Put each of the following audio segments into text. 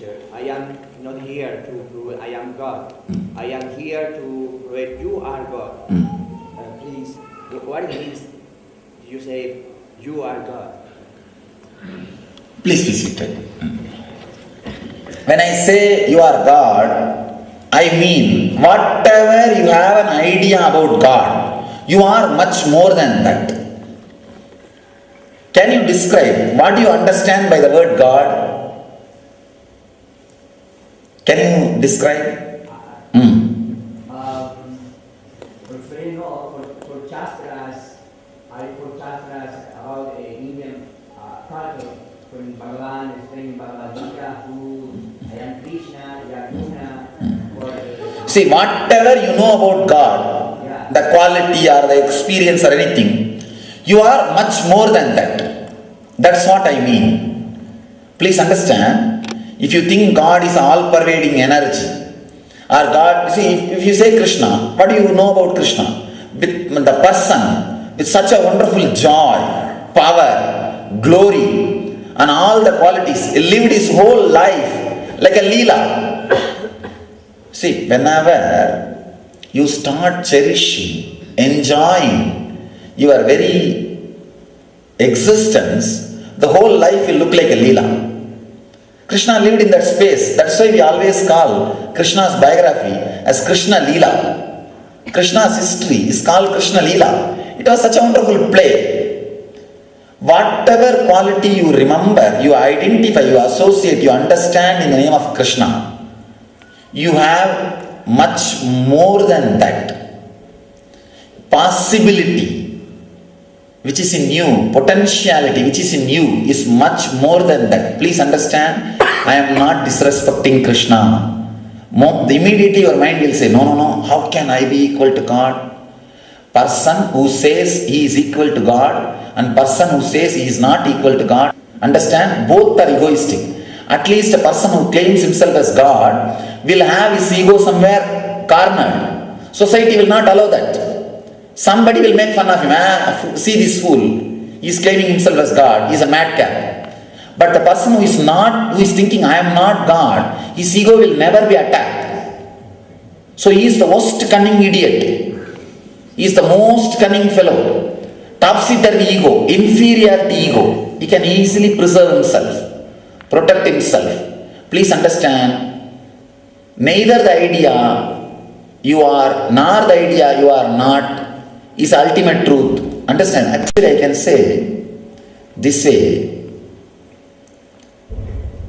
teacher, I am not here to prove I am God. I am here to prove you are God. Please, what it means you say you are God? Please be seated. When I say you are God, I mean whatever you have an idea about God, you are much more than that. Can you describe what do you understand by the word God? Can you describe? For Shastras, about the Indian culture, when Bhagavan is saying Bhagavad Gita, who I am Krishna, I am Krishna. See, whatever you know about God, the quality or the experience or anything, you are much more than that. That's what I mean. Please understand, if you think God is all-pervading energy, or God, see, if you say Krishna, what do you know about Krishna? With the person, with such a wonderful joy, power, glory, and all the qualities, he lived his whole life like a Leela. See, whenever you start cherishing, enjoying your very existence, the whole life will look like a Leela. Krishna lived in that space. That's why we always call Krishna's biography as Krishna Leela. Krishna's history is called Krishna Leela. It was such a wonderful play. Whatever quality you remember, you identify, you associate, you understand in the name of Krishna, you have much more than that. Possibility which is in you, potentiality which is in you is much more than that. Please understand, I am not disrespecting Krishna. Immediately your mind will say, no, how can I be equal to God? Person who says he is equal to God and person who says he is not equal to God, understand, both are egoistic. At least a person who claims himself as God will have his ego somewhere cornered. Society will not allow that. Somebody will make fun of him. See this fool, he is claiming himself as God, he is a madcap. But the person who is thinking I am not God, his ego will never be attacked. So he is the most cunning idiot. He is the most cunning fellow. Topsy-turvy ego, inferiority ego. He can easily preserve himself, protect himself. Please understand, neither the idea you are nor the idea you are not is ultimate truth. Understand? Actually, I can say this way.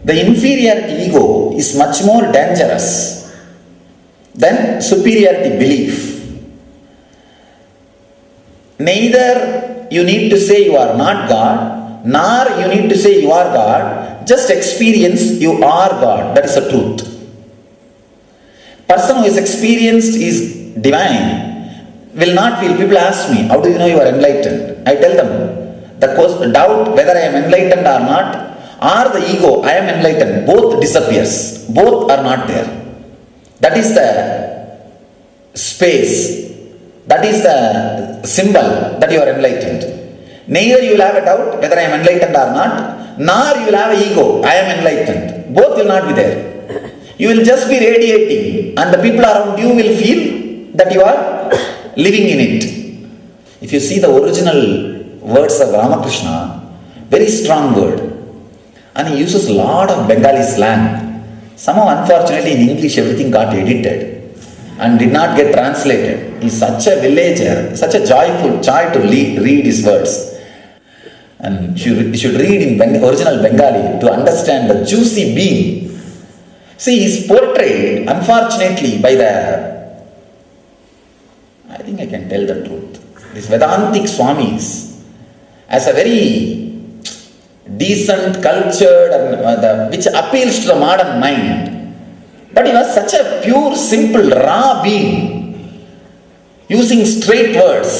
The inferiority ego is much more dangerous than superiority belief. Neither you need to say you are not God, nor you need to say you are God. Just experience you are God. That is the truth. Person who is experienced is divine will not feel. People ask me, how do you know you are enlightened? I tell them, the doubt whether I am enlightened or not, or the ego, I am enlightened, both disappears. Both are not there. That is the space. That is the symbol that you are enlightened. Neither you will have a doubt whether I am enlightened or not, nor you will have an ego, I am enlightened. Both will not be there. You will just be radiating and the people around you will feel that you are living in it. If you see the original words of Ramakrishna, very strong word. And he uses a lot of Bengali slang. Somehow, unfortunately, in English, everything got edited and did not get translated. He is such a villager, such a joyful joy to read his words. And you should read in original Bengali to understand the juicy being. See, he is portrayed, unfortunately, by I think I can tell the truth, these Vedantic Swamis, as a very decent, cultured, and which appeals to the modern mind. But he was such a pure, simple, raw being, using straight words,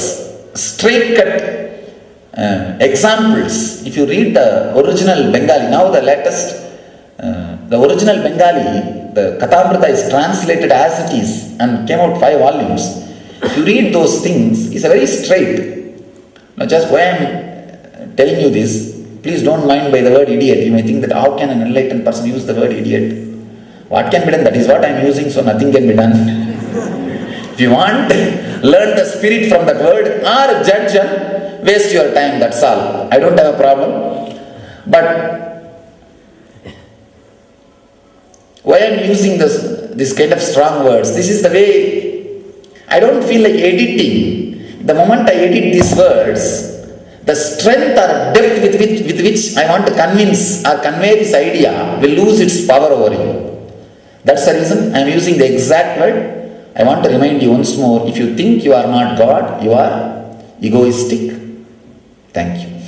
straight cut examples. If you read the original Bengali, now the latest, the original Bengali, the Kathamrita is translated as it is and came out 5 volumes. If you read those things, it's a very straight. Now just why I am telling you this, Please don't mind by the word idiot. You may think that how can an enlightened person use the word idiot? What can be done? That is what I am using, so nothing can be done. If you want, learn the spirit from that word or judge and waste your time, that's all. I don't have a problem. But why I am using this kind of strong words? This is the way I don't feel like editing. The moment I edit these words, the strength or depth with which I want to convince or convey this idea will lose its power over you. That's the reason I am using the exact word. I want to remind you once more, if you think you are not God, you are egoistic. Thank you.